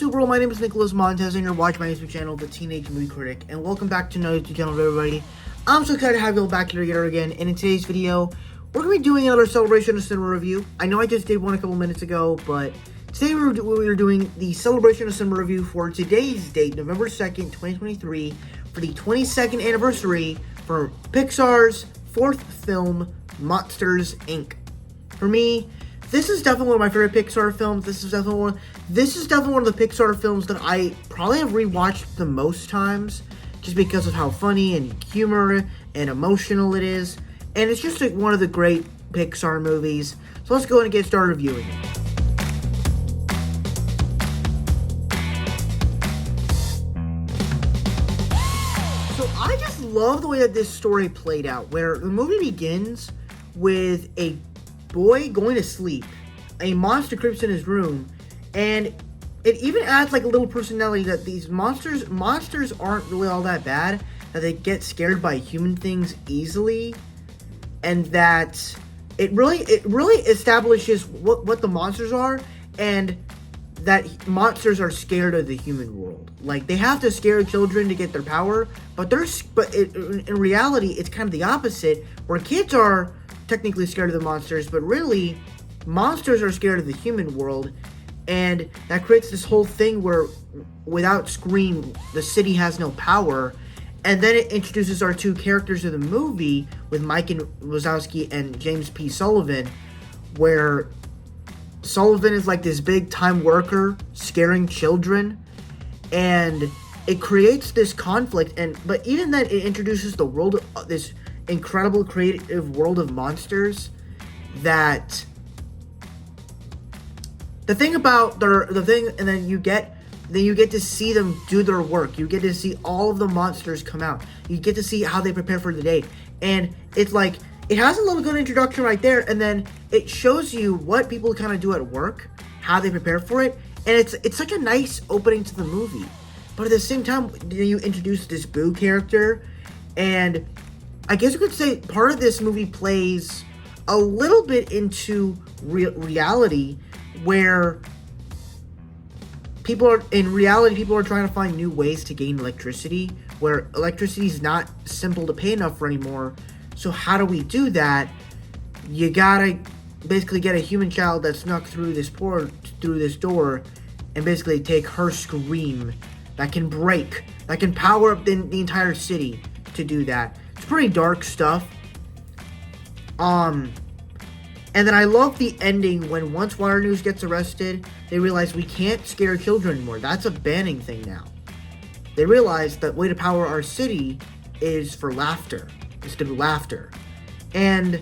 YouTube world? My name is Nicholas Montez, and you're watching my YouTube channel, The Teenage Movie Critic, and welcome back to another YouTube channel, everybody. I'm so excited to have you all back here again, and in today's video, we're going to be doing another Celebration of Cinema review. I know I just did one a couple minutes ago, but today we're doing the Celebration of Cinema review for today's date, November 2nd, 2023, for the 22nd anniversary for Pixar's fourth film, Monsters, Inc. For me, this is definitely one of my favorite Pixar films. This is definitely one of the Pixar films that I probably have rewatched the most times, just because of how funny and humor and emotional it is. And it's just like one of the great Pixar movies. So let's go ahead and get started reviewing it. So I just love the way that this story played out, where the movie begins with a boy going to sleep. A monster creeps in his room, and it even adds like a little personality that these monsters aren't really all that bad, that they get scared by human things easily, and that it really establishes what the monsters are, and that monsters are scared of the human world. Like, they have to scare children to get their power, but in reality it's kind of the opposite, where kids are technically scared of the monsters, but really monsters are scared of the human world. And that creates this whole thing where without Scream, the city has no power. And then it introduces our two characters of the movie with Mike Wazowski and James P. Sullivan, where Sullivan is like this big time worker scaring children, and it creates this conflict. But even then, it introduces the world of this incredible creative world of monsters. That the thing about and then you get to see them do their work. You get to see all of the monsters come out. You get to see how they prepare for the day, and it's like it has a little good introduction right there, and then it shows you what people kind of do at work, how they prepare for it, and it's such a nice opening to the movie. But at the same time, you introduce this Boo character, and I guess you could say part of this movie plays a little bit into reality, where people are trying to find new ways to gain electricity, where electricity is not simple to pay enough for anymore. So how do we do that? You gotta basically get a human child that snuck through this door, and basically take her scream that can power up the entire city to do that. It's pretty dark stuff. And then I love the ending when once Water News gets arrested, they realize we can't scare children anymore. That's a banning thing now. They realize that way to power our city is through laughter. And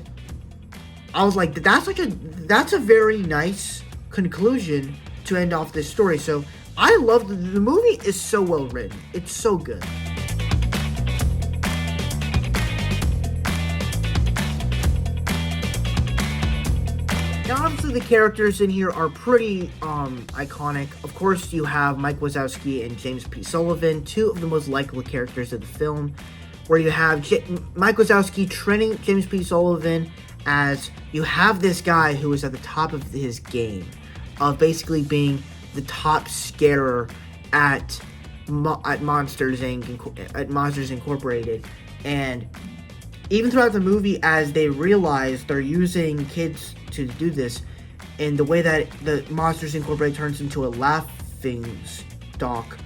I was like, that's a very nice conclusion to end off this story. So I love the movie is so well written. It's so good. Now, obviously, the characters in here are pretty iconic. Of course, you have Mike Wazowski and James P. Sullivan, two of the most likable characters of the film, where you have Mike Wazowski training James P. Sullivan as you have this guy who is at the top of his game, of basically being the top scarer at Monsters Inc., at Monsters Incorporated. And even throughout the movie, as they realize they're using kids to do this, and the way that the Monsters Incorporated turns into a laughing stock,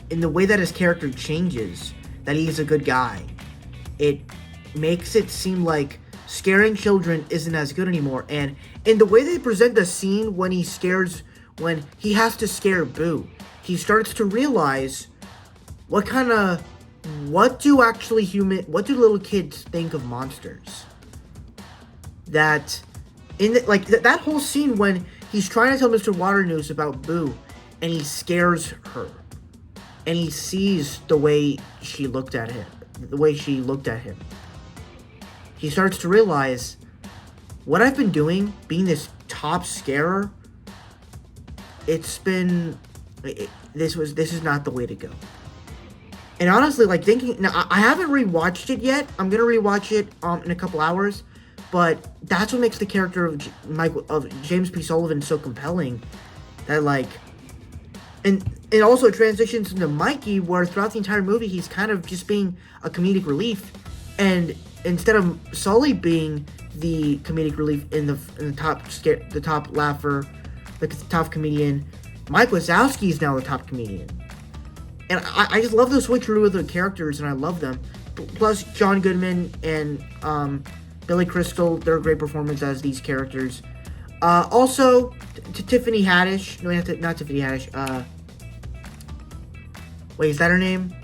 in the way that his character changes, that he's a good guy, it makes it seem like scaring children isn't as good anymore. And in the way they present the scene when he has to scare Boo, he starts to realize what do little kids think of monsters? That that whole scene when he's trying to tell Mr. Water News about Boo, and he scares her, and he sees the way she looked at him, he starts to realize, what I've been doing, being this top scarer, this is not the way to go. And honestly, like, thinking, now I haven't rewatched it yet. I'm gonna rewatch it in a couple hours. but that's what makes the character of James P. Sullivan so compelling. That like, and it also transitions into Mikey, where throughout the entire movie he's kind of just being a comedic relief, and instead of Sully being the comedic relief in the top laugher, the top comedian, Mike Wazowski is now the top comedian. And I just love the switcheroo of the characters, and I love them. Plus, John Goodman and Billy Crystal, they're a great performance as these characters. Also, to Tiffany Haddish. No, not Tiffany Haddish. Wait, is that her name?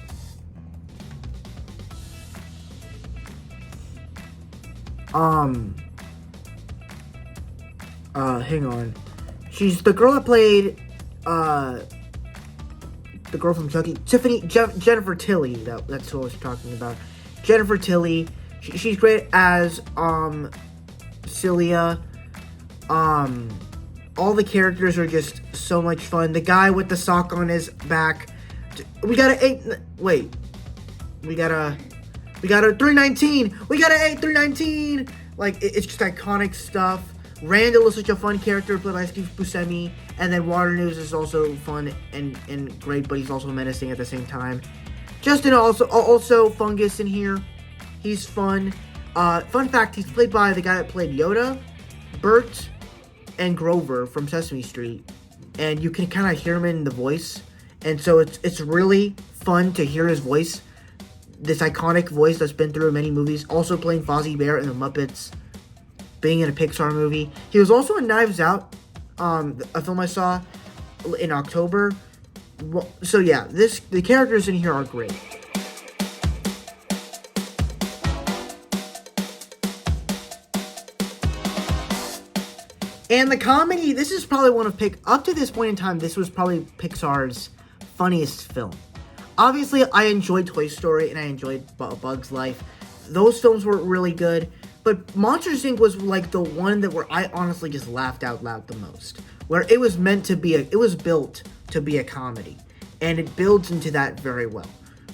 Hang on. She's the girl that played, the girl from Chucky. Jennifer Tilly. That's who I was talking about. Jennifer Tilly. She's great as, Celia. All the characters are just so much fun. The guy with the sock on his back. We got a 319. We got a 319. Like, it's just iconic stuff. Randall is such a fun character played by Steve Buscemi, and then Water News is also fun and great, but he's also menacing at the same time. Justin also Fungus in here. He's fun. Fun fact: he's played by the guy that played Yoda, Bert, and Grover from Sesame Street, and you can kind of hear him in the voice, and so it's really fun to hear his voice, this iconic voice that's been through many movies. Also playing Fozzie Bear in the Muppets, being in a Pixar movie. He was also in Knives Out, a film I saw in October. So yeah, the characters in here are great. And the comedy, this is probably up to this point in time, this was probably Pixar's funniest film. Obviously, I enjoyed Toy Story and I enjoyed Bug's Life. Those films were really good. But Monsters, Inc. was like the one where I honestly just laughed out loud the most. Where it was it was built to be a comedy. And it builds into that very well.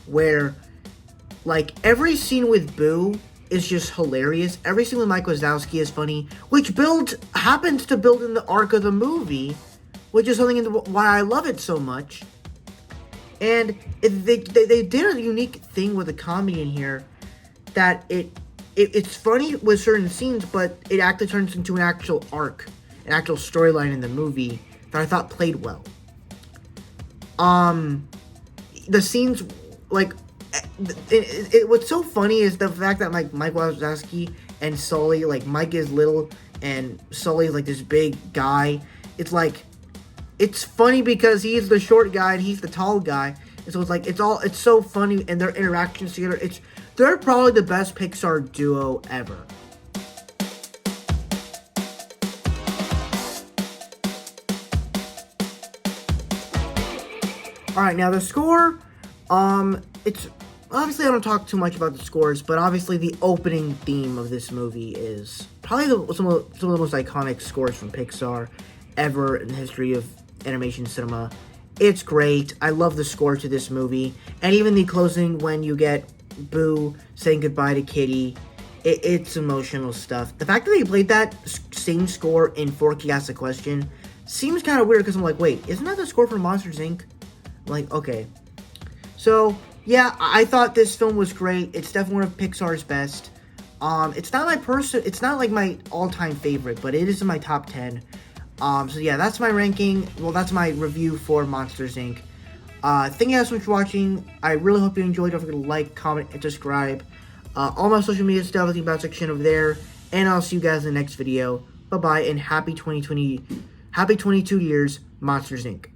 Where, like, every scene with Boo is just hilarious. Every scene with Mike Wazowski is funny. Which happens to build in the arc of the movie. Which is something why I love it so much. And they did a unique thing with the comedy in here. That it's funny with certain scenes, but it actually turns into an actual arc, an actual storyline in the movie that I thought played well. The scenes, like, what's so funny is the fact that Mike Wazowski and Sully, like, Mike is little and Sully is like this big guy. It's like, it's funny because he's the short guy and he's the tall guy, and so it's like it's so funny, and their interactions together. They're probably the best Pixar duo ever. Alright, now the score, it's, obviously I don't talk too much about the scores, but obviously the opening theme of this movie is probably some of the most iconic scores from Pixar ever in the history of animation cinema. It's great. I love the score to this movie, and even the closing when you get Boo saying goodbye to Kitty, it's emotional stuff. The fact that they played that same score in Forky Asks a Question seems kind of weird, because I'm like, wait, isn't that the score for Monsters, Inc.? I'm like, okay. So, yeah, I thought this film was great. It's definitely one of Pixar's best. It's not like my all-time favorite, but it is in my top 10. So yeah, that's my ranking. Well, that's my review for Monsters, Inc. Thank you guys so much for watching. I really hope you enjoyed. Don't forget to like, comment, and subscribe. All my social media stuff is in the about section over there. And I'll see you guys in the next video. Bye-bye, and happy 22 years, Monsters, Inc.